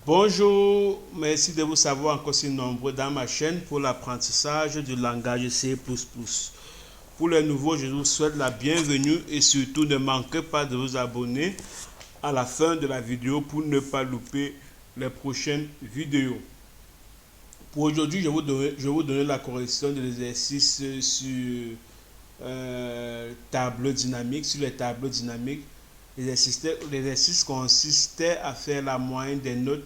Bonjour, merci de vous savoir encore si nombreux dans ma chaîne pour l'apprentissage du langage C++. Pour les nouveaux, je vous souhaite la bienvenue et surtout ne manquez pas de vous abonner à la fin de la vidéo pour ne pas louper les prochaines vidéos. Pour aujourd'hui, je vais vous donner la correction de l'exercice sur tableau dynamique, sur les tableaux dynamiques. L'exercice consistait à faire la moyenne des notes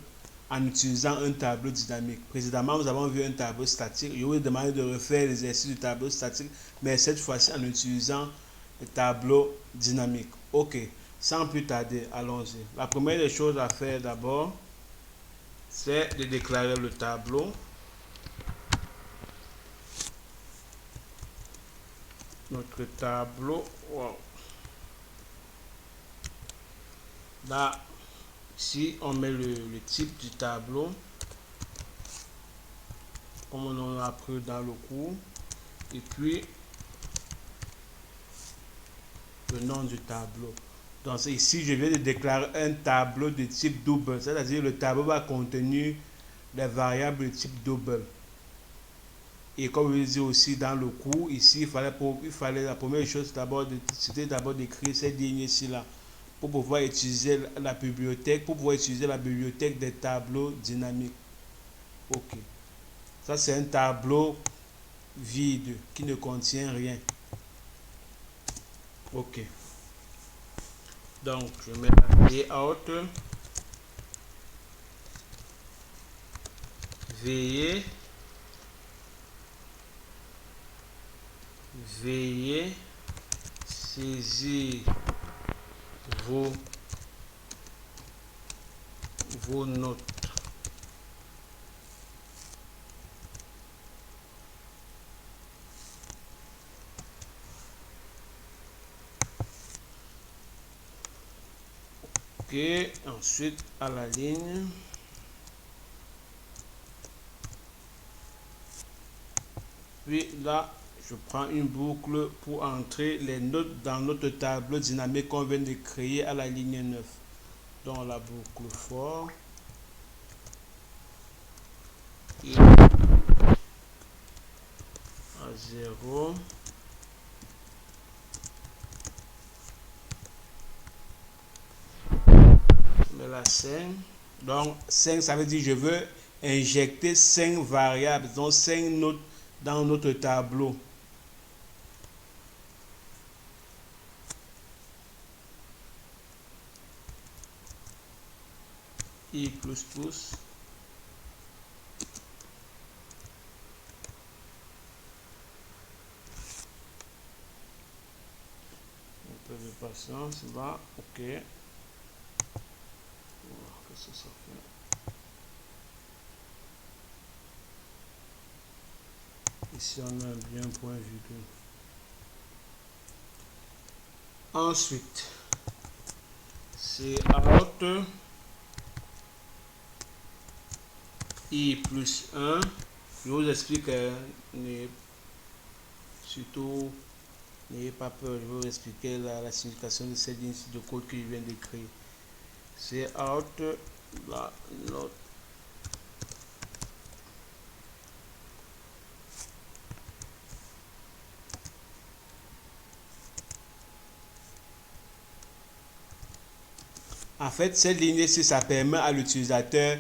en utilisant un tableau dynamique. Précédemment, nous avons vu un tableau statique. Je vous demande de refaire l'exercice du tableau statique, mais cette fois-ci en utilisant le tableau dynamique. Ok, sans plus tarder, allons-y. La première des choses à faire d'abord, c'est de déclarer le tableau. Notre tableau, wow. Là, ici, on met le type du tableau, comme on a appris dans le cours, et puis le nom du tableau. Donc ici, je viens de déclarer un tableau de type double, c'est-à-dire le tableau va contenir les variables de type double. Et comme je l'ai dit aussi dans le cours, ici, il fallait la première chose c'était d'abord d'écrire ces lignes ici là pour pouvoir utiliser la bibliothèque des tableaux dynamiques. Ok. Ça, c'est un tableau vide qui ne contient rien. Ok. Donc, je mets la layout. Veuillez saisir vos notes. Ok, ensuite à la ligne. Puis là, je prends une boucle pour entrer les notes dans notre tableau dynamique qu'on vient de créer à la ligne 9. Donc la boucle for et à 0. Mais la 5. Donc 5, ça veut dire je veux injecter 5 variables, donc 5 notes dans notre tableau. I++. Un peu de patience, là, ok. Qu'est-ce que ça fait? Ici, on a bien un point virgule. Ensuite, c'est out i+1. Je vous explique, surtout, n'ayez pas peur, je vais vous expliquer la signification de cette ligne de code que je viens d'écrire. C'est out la note. En fait, cette ligne ici, ça permet à l'utilisateur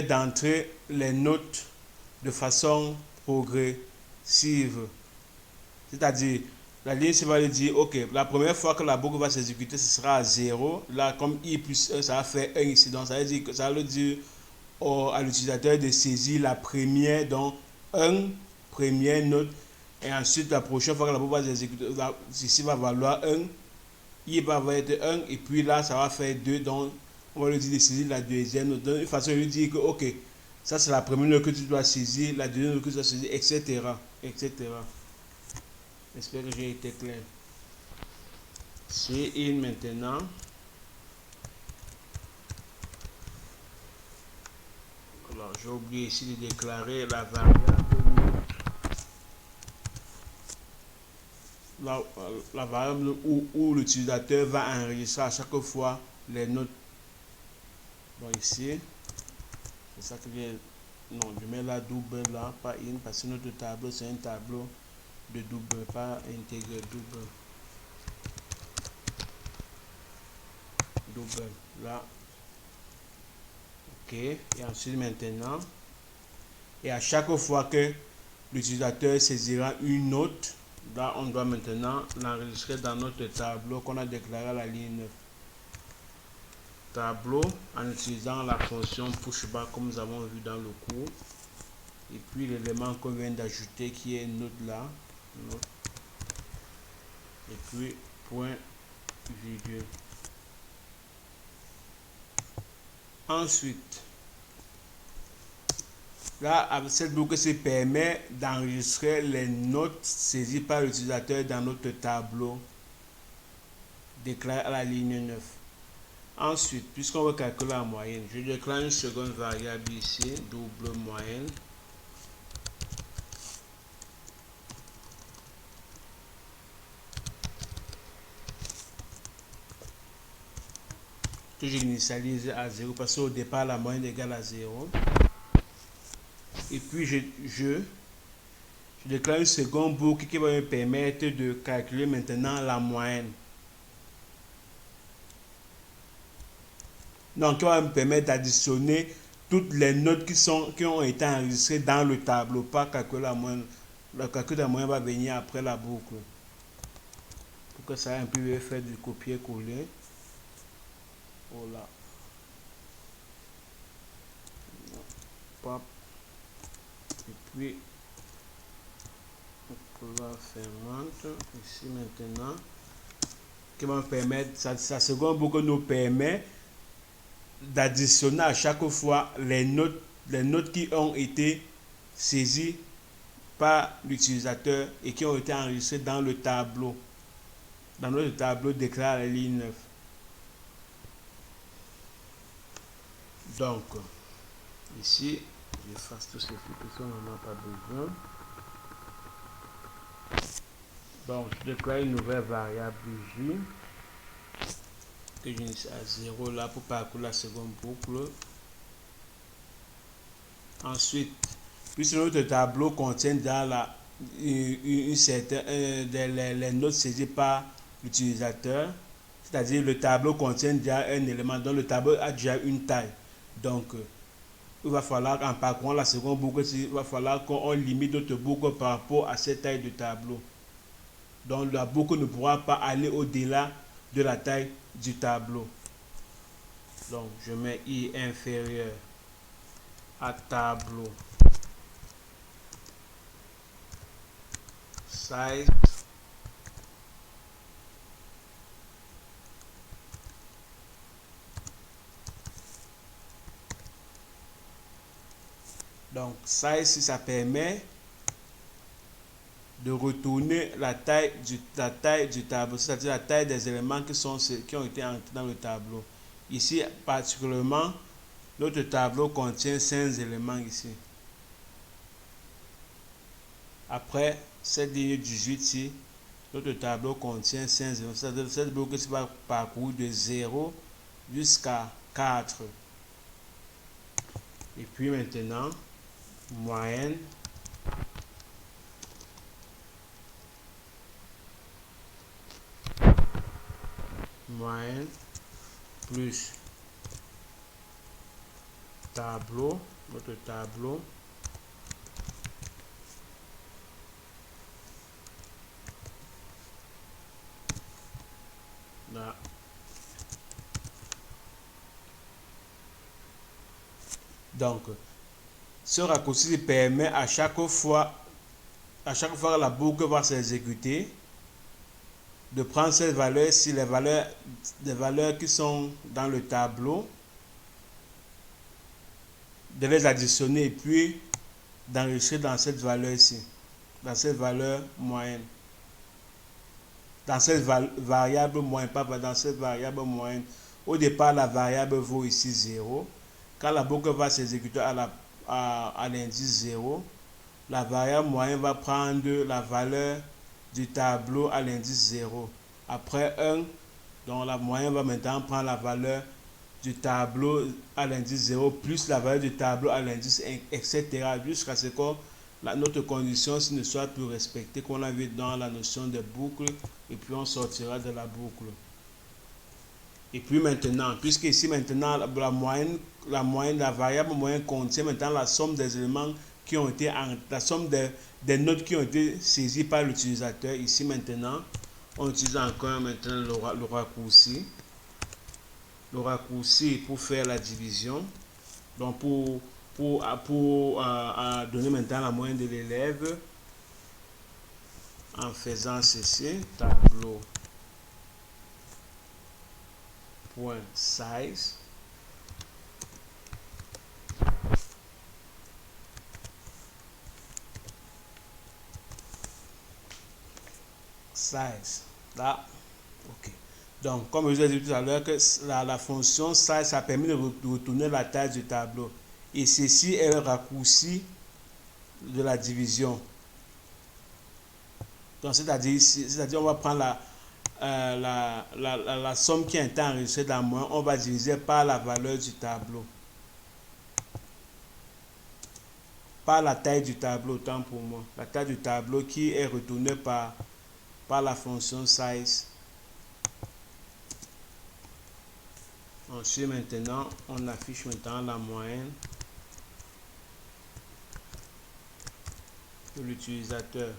d'entrer les notes de façon progressive. C'est-à-dire, la ligne ici va lui dire, ok, la première fois que la boucle va s'exécuter, ce sera à 0. Là, comme i+1, ça va faire 1 ici. Donc, ça veut dire que ça veut dire à l'utilisateur de saisir la première, donc 1 première note. Et ensuite, la prochaine fois que la boucle va s'exécuter, ici va valoir 1. I va être 1 et puis là ça va faire 2, donc on va lui dire de saisir la deuxième note. De toute façon, je lui dis que ok, ça c'est la première note que tu dois saisir, la deuxième note que tu dois saisir, etc. J'espère que j'ai été clair. C'est in maintenant. Alors j'ai oublié ici de déclarer la variable. La variable où l'utilisateur va enregistrer à chaque fois les notes. Donc ici, c'est ça que vient. Non, je mets la double là, pas in, parce que notre tableau, c'est un tableau de double, pas intégré, double. Double, là. OK. Et ensuite, maintenant, et à chaque fois que l'utilisateur saisira une note, là, on doit maintenant l'enregistrer dans notre tableau qu'on a déclaré à la ligne 9. Tableau en utilisant la fonction pushback comme nous avons vu dans le cours. Et puis l'élément qu'on vient d'ajouter qui est note là. Note. Et puis point virgule. Ensuite, là, cette boucle se permet d'enregistrer les notes saisies par l'utilisateur dans notre tableau déclaré à la ligne 9. Ensuite, puisqu'on veut calculer la moyenne, je déclare une seconde variable ici, double moyenne. Que j'initialise à 0 parce qu'au départ, la moyenne est égale à 0. Et puis, je déclare une seconde boucle qui va me permettre de calculer maintenant la moyenne. Donc, qui va me permettre d'additionner toutes les notes qui ont été enregistrées dans le tableau, pas calculer la moyenne. Le calcul de la moyenne va venir après la boucle. Pour que ça ait un peu faire du copier-coller. Voilà. Pop. Et puis, la fermante ici maintenant. Qui va me permettre, sa seconde boucle nous permet d'additionner à chaque fois les notes qui ont été saisies par l'utilisateur et qui ont été enregistrées dans le tableau. Dans notre tableau déclaré à la ligne 9. Donc, ici, j'efface tous ces trucs parce qu'on n'en a pas besoin. Donc, je déclare une nouvelle variable J que j'initie à 0 là pour parcourir la seconde boucle. Ensuite, puisque notre tableau contient dans une certaine, les notes saisies par l'utilisateur, c'est-à-dire le tableau contient déjà un élément dont le tableau a déjà une taille. Donc, il va falloir, en parcourant la seconde boucle, il va falloir qu'on limite notre boucle par rapport à cette taille de tableau. Donc, la boucle ne pourra pas aller au-delà de la taille du tableau. Donc, je mets i inférieur à tableau size donc size, ça permet de retourner la taille du tableau, c'est-à-dire la taille des éléments qui ont été entrés dans le tableau. Ici particulièrement, notre tableau contient 5 éléments ici. Après cette ligne 18 ici, notre tableau contient 5 éléments. C'est-à-dire cette boucle va parcourir de 0 jusqu'à 4. Et puis maintenant, moyenne plus tableau, notre tableau là. Donc, ce raccourci permet à chaque fois que la boucle va s'exécuter, de prendre ces valeurs, si les valeurs qui sont dans le tableau, de les additionner et puis d'enregistrer dans cette valeur ici, dans cette valeur moyenne, dans cette variable moyenne, pas dans cette variable moyenne. Au départ, la variable vaut ici 0. Quand la boucle va s'exécuter à l'indice 0, la variable moyenne va prendre la valeur du tableau à l'indice 0. Après 1, donc la moyenne va maintenant prendre la valeur du tableau à l'indice 0 plus la valeur du tableau à l'indice 1, etc. jusqu'à ce que notre condition ne soit plus respectée, qu'on a vu dans la notion de boucle, et puis on sortira de la boucle. Et puis maintenant, puisque ici maintenant la variable moyenne contient maintenant la somme des éléments qui ont été la somme des notes qui ont été saisies par l'utilisateur. Ici maintenant, on utilise encore maintenant le raccourci. Le raccourci pour faire la division. Donc pour donner maintenant la moyenne de l'élève en faisant ceci, tableau point size là, ok. Donc comme je vous ai dit tout à l'heure que la fonction size, ça permet de retourner la taille du tableau, et ceci est le raccourci de la division. Donc c'est-à-dire on va prendre la somme qui est enregistrée dans moins, on va diviser par la valeur du tableau, par la taille du tableau, autant pour moi, la taille du tableau qui est retournée par la fonction size. Ensuite maintenant on affiche maintenant la moyenne de l'utilisateur.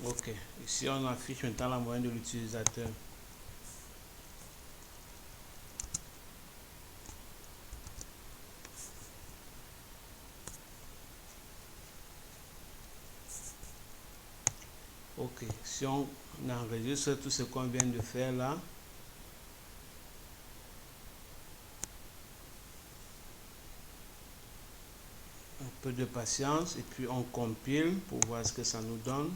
Ok, ici on affiche maintenant la moyenne de l'utilisateur. Ok, si on enregistre tout ce qu'on vient de faire là, un peu de patience, et puis on compile pour voir ce que ça nous donne.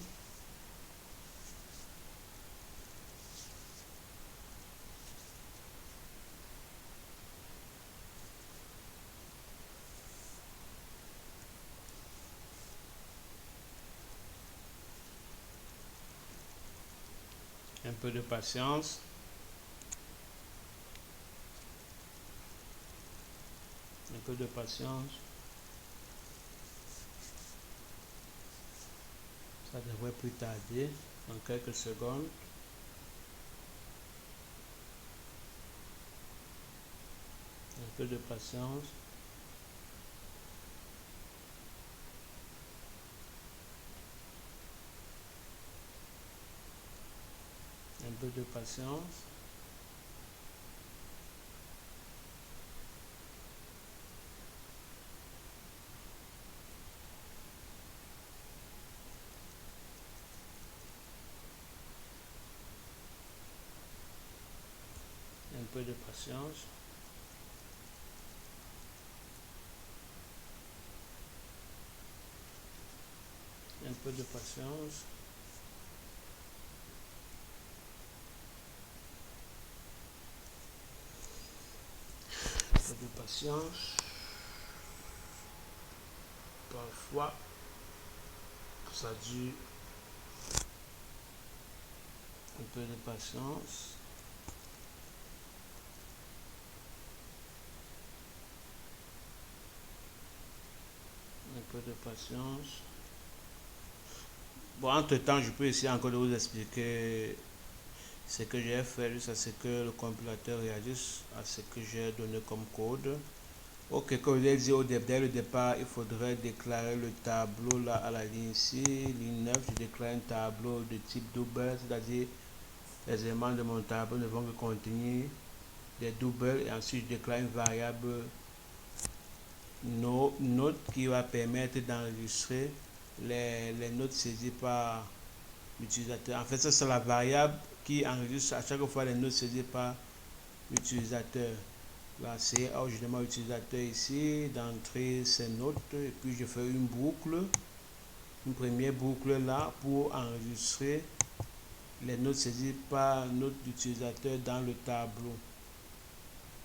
Un peu de patience. Un peu de patience. Ça devrait plus tarder, dans quelques secondes. Un peu de patience. Un peu de patience. Un peu de patience. Un peu de patience. Un peu de patience. Parfois, ça dure. Un peu de patience. Un peu de patience. Bon, entre temps, je peux essayer encore de vous expliquer ce que j'ai fait jusqu'à ce que le compilateur réagisse à ce que j'ai donné comme code. Ok, comme je l'ai dit dès le départ, il faudrait déclarer le tableau là à la ligne ici, ligne 9, je déclare un tableau de type double, c'est-à-dire les éléments de mon tableau ne vont que contenir des doubles, et ensuite je déclare une variable note qui va permettre d'enregistrer les notes saisies par l'utilisateur. En fait, ça c'est la variable qui enregistre à chaque fois les notes saisies par l'utilisateur. Là, c'est je demande l'utilisateur ici d'entrer ses notes et puis je fais une boucle, une première boucle là pour enregistrer les notes saisies par notre utilisateur dans le tableau,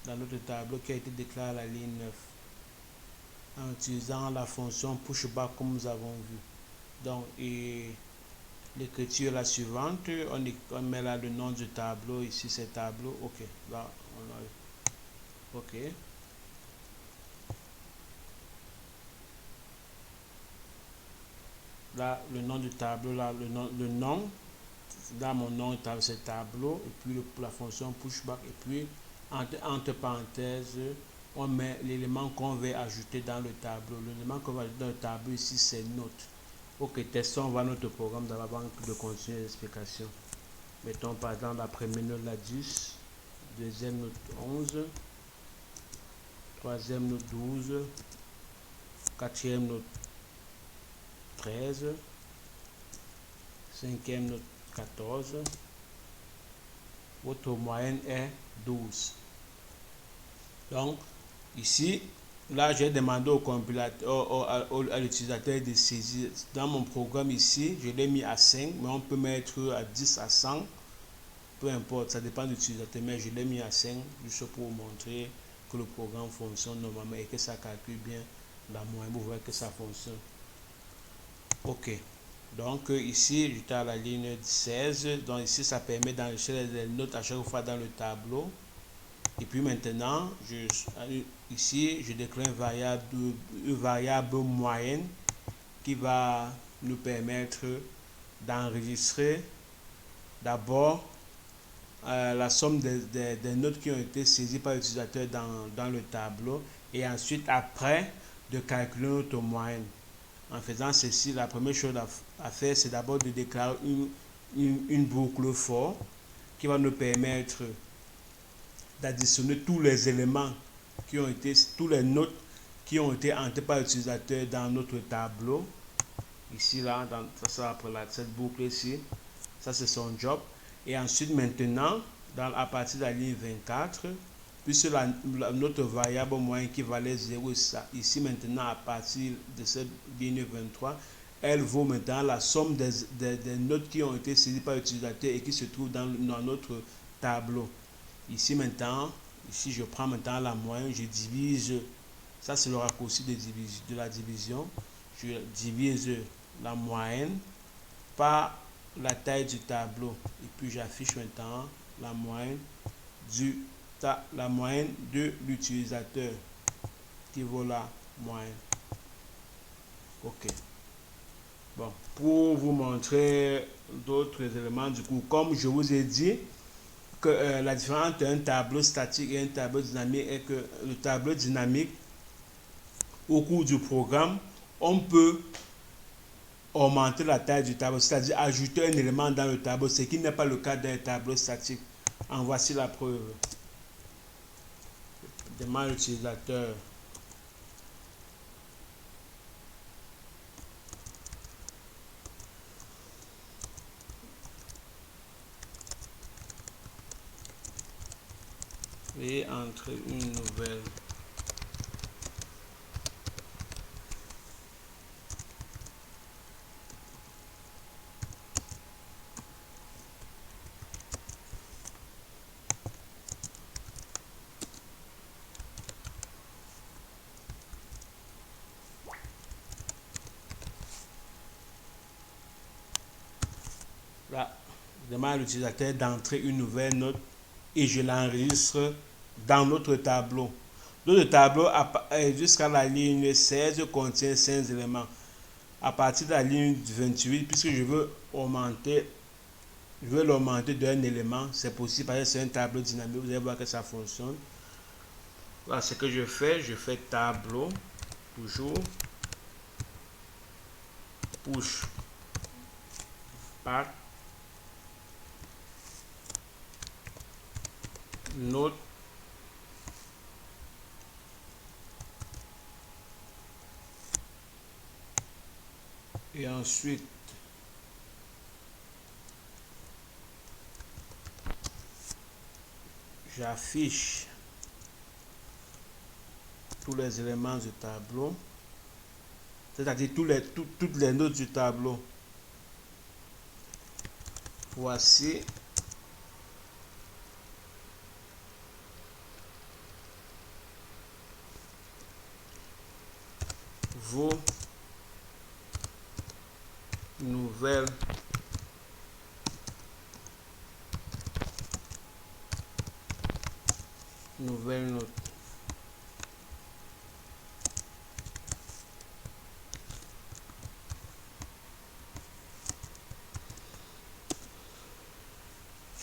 dans notre tableau qui a été déclaré à la ligne 9 en utilisant la fonction pushback comme nous avons vu. Donc, et l'écriture est la suivante, on met là le nom du tableau, ici c'est tableau, ok, là on a, ok. Là, le nom du tableau, là, le nom dans mon nom, c'est tableau, et puis la fonction pushback, et puis entre parenthèses, on met l'élément qu'on veut ajouter dans le tableau. L'élément qu'on va ajouter dans le tableau ici, c'est note. Ok, testons, on va notre programme dans la banque de contenu et d'explication. Mettons par exemple la première note, la 10, deuxième note 11, troisième note 12, quatrième note 13, cinquième note 14, votre moyenne est 12. Donc, ici, là, j'ai demandé au compilateur, à l'utilisateur de saisir. Dans mon programme ici, je l'ai mis à 5, mais on peut mettre à 10, à 100, peu importe, ça dépend de l'utilisateur, mais je l'ai mis à 5, juste pour montrer que le programme fonctionne normalement et que ça calcule bien la moyenne. Vous voyez que ça fonctionne. Ok. Donc ici, j'étais à la ligne 16. Donc ici, ça permet d'enregistrer les notes à chaque fois dans le tableau. Et puis maintenant, ici, je déclare une variable moyenne qui va nous permettre d'enregistrer d'abord la somme des notes qui ont été saisies par l'utilisateur dans le tableau et ensuite, après, de calculer notre moyenne. En faisant ceci, la première chose à faire, c'est d'abord de déclarer une boucle for qui va nous permettre d'additionner tous les éléments qui ont été, tous les notes qui ont été entrées par l'utilisateur dans notre tableau. Ici, là, ça après cette boucle ici, ça c'est son job. Et ensuite, maintenant, à partir de la ligne 24, puisque notre variable moyenne qui valait 0, ici maintenant, à partir de cette ligne 23, elle vaut maintenant la somme des notes qui ont été saisies par l'utilisateur et qui se trouvent dans notre tableau. Ici maintenant, ici je prends maintenant la moyenne, je divise, ça c'est le raccourci de la division, je divise la moyenne par la taille du tableau et puis j'affiche maintenant la moyenne de l'utilisateur qui vaut la moyenne. Ok. Bon, pour vous montrer d'autres éléments du coup, comme je vous ai dit que la différence entre un tableau statique et un tableau dynamique est que le tableau dynamique, au cours du programme, on peut augmenter la taille du tableau, c'est-à-dire ajouter un élément dans le tableau, ce qui n'est pas le cas d'un tableau statique. En voici la preuve. Demande l'utilisateur. Et entrer une nouvelle. Là, je demande à l'utilisateur d'entrer une nouvelle note et je l'enregistre dans notre tableau. Notre tableau jusqu'à la ligne 16 contient 5 éléments. À partir de la ligne 28, puisque je veux l'augmenter d'un élément, c'est possible parce que c'est un tableau dynamique, vous allez voir que ça fonctionne. Voilà ce que je fais tableau, toujours, push, back, note, et ensuite j'affiche tous les éléments du tableau, c'est-à-dire toutes les notes du tableau. Voici vos nouvelles notes.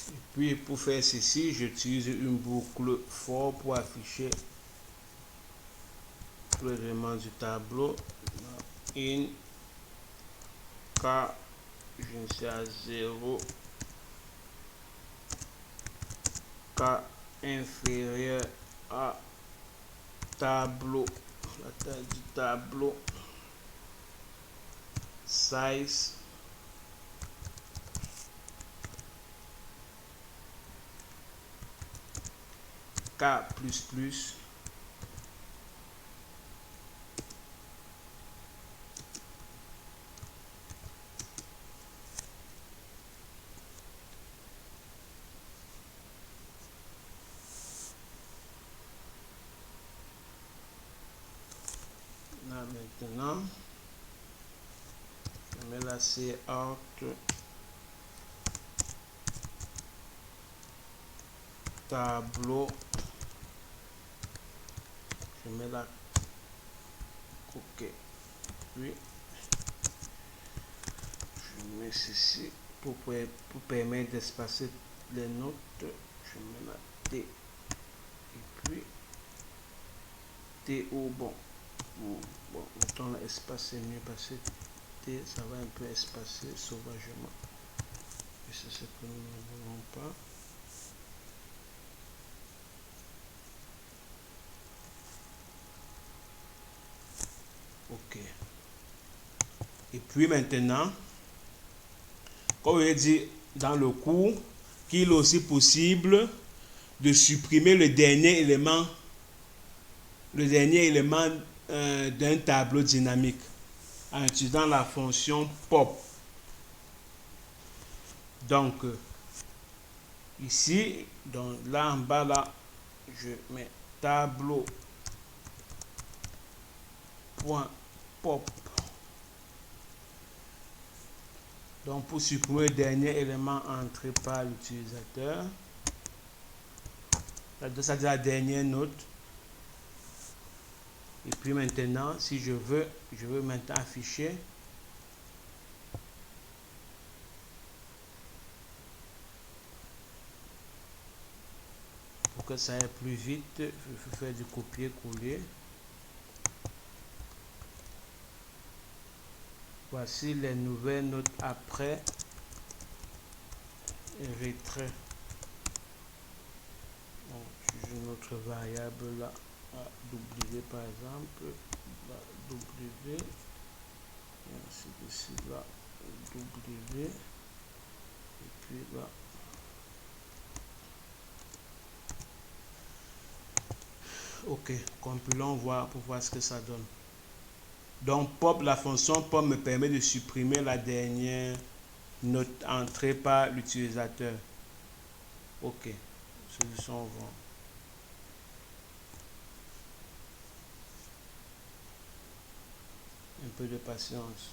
Et puis pour faire ceci, j'utilise une boucle for pour afficher tous les éléments du tableau. In K, je suis à 0, K inférieur à tableau, la taille du tableau, size, K++, là maintenant, je mets la C out, tableau, je mets la OK, puis je mets ceci pour permettre d'espacer les notes, je mets la T et puis T au bon. Bon, mettons l'espace est mieux parce que T ça va un peu espacer sauvagement et c'est ce que nous ne voulons pas. OK. Et puis maintenant, comme je dit dans le cours, qu'il est aussi possible de supprimer le dernier élément d'un tableau dynamique en utilisant la fonction pop. Donc ici, donc là en bas là, je mets tableau point pop. Donc pour supprimer le dernier élément entré par l'utilisateur, c'est-à-dire la dernière note. Et puis maintenant, si je veux maintenant afficher pour que ça aille plus vite, je vais faire du copier-coller. Voici les nouvelles notes après retrait. Donc, j'utilise une autre variable là, W par exemple, là, W, et ainsi de suite là, W, et puis là. OK, compilons pour voir ce que ça donne. Donc pop, la fonction pop me permet de supprimer la dernière note entrée par l'utilisateur. OK, solution vont. Un peu de patience.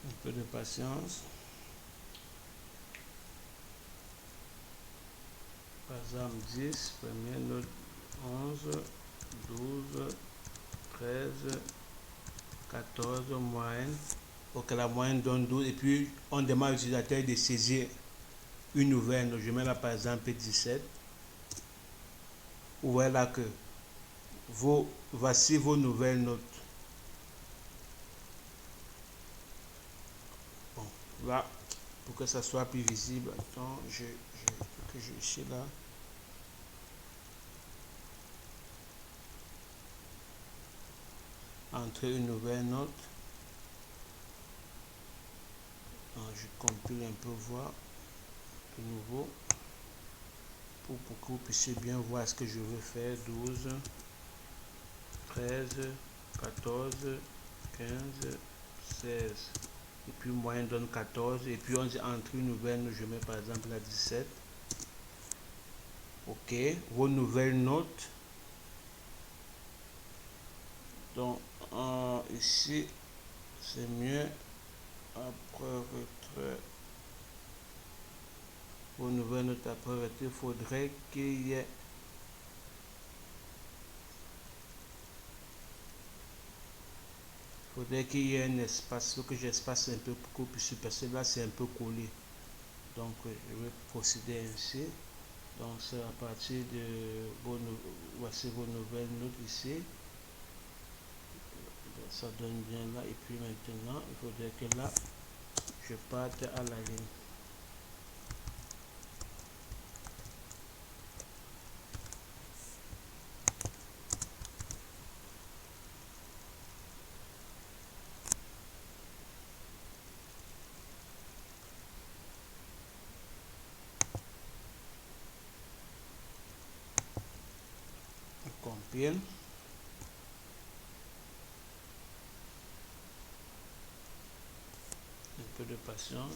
Un peu de patience. Par exemple 10, première note 11, 12, 13, 14, moyenne. Ok, la moyenne donne 12 et puis on demande à l'utilisateur de saisir une nouvelle note. Je mets là par exemple 17. Voilà que voici vos nouvelles notes. Bon, là, pour que ça soit plus visible, attends, que je suis là. entrer une nouvelle note. Donc, je compile un peu, voir de nouveau pour que vous puissiez bien voir ce que je veux faire. 12, 13, 14, 15, 16. Et puis moyen donne 14. Et puis on dit entre une nouvelle note, je mets par exemple la 17. Ok, vos nouvelles notes. Donc ici c'est mieux. Après retrait, vos nouvelles notes après retrait, il faudrait qu'il y ait un espace. Il faut que j'espace un peu pour que vous puissiez passer. Là c'est un peu collé. Donc je vais procéder ainsi. Donc c'est à partir de voici vos nouvelles notes ici. Ça donne bien là. Et puis maintenant il faudrait que là je parte à la ligne. On compile. Un peu de patience.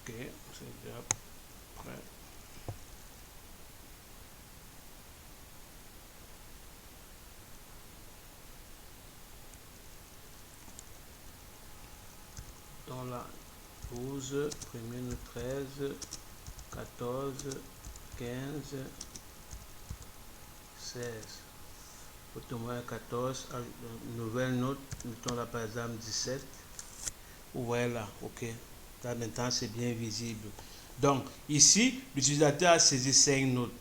Ok, c'est déjà prêt. Dans la 12, premier 13, 14, 15, 16. Autrement 14, nouvelle note, mettons là par exemple 17. Vous voyez là, ok. Là maintenant c'est bien visible. Donc ici, l'utilisateur a saisi 5 notes.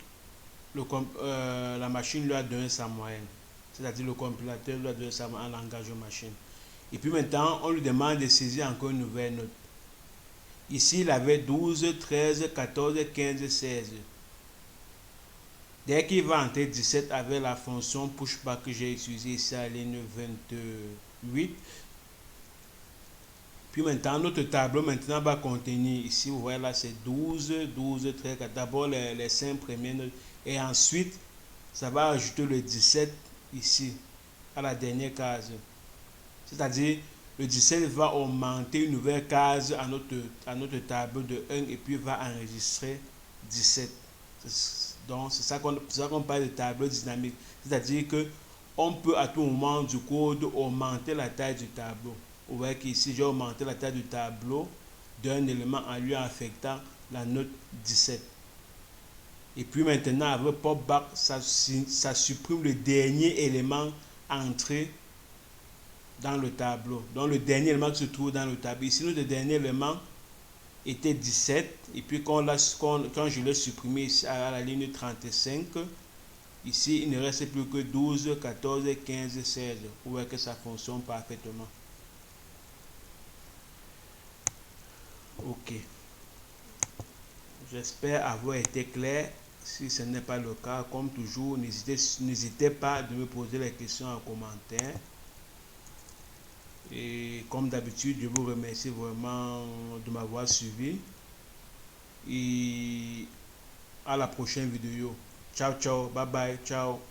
La machine lui a donné sa moyenne. C'est-à-dire le compilateur lui a donné sa moyenne en langage machine. Et puis maintenant, on lui demande de saisir encore une nouvelle note. Ici, il avait 12, 13, 14, 15, 16. Dès qu'il va entrer 17 avec la fonction pushback que j'ai utilisée ici à la ligne 28. Puis maintenant, notre tableau maintenant va contenir, ici vous voyez là c'est 12, 12, 13, d'abord les 5 premiers notes. Et ensuite, ça va ajouter le 17 ici, à la dernière case. C'est-à-dire, le 17 va augmenter une nouvelle case à notre tableau de 1 et puis va enregistrer 17. Donc, c'est ça qu'on parle de tableau dynamique. C'est-à-dire que on peut à tout moment du code augmenter la taille du tableau. Vous voyez qu'ici, j'ai augmenté la taille du tableau d'un élément en lui affectant la note 17. Et puis maintenant, avec popback, ça supprime le dernier élément entré dans le tableau. Donc le dernier élément qui se trouve dans le tableau. Ici, notre dernier élément était 17. Et puis quand je l'ai supprimé ici à la ligne 35, ici, il ne reste plus que 12, 14, 15, 16. Vous voyez que ça fonctionne parfaitement. Ok. J'espère avoir été clair. Si ce n'est pas le cas, comme toujours, n'hésitez pas de me poser les questions en commentaire. Et comme d'habitude, je vous remercie vraiment de m'avoir suivi. Et à la prochaine vidéo. Ciao, ciao. Bye bye. Ciao.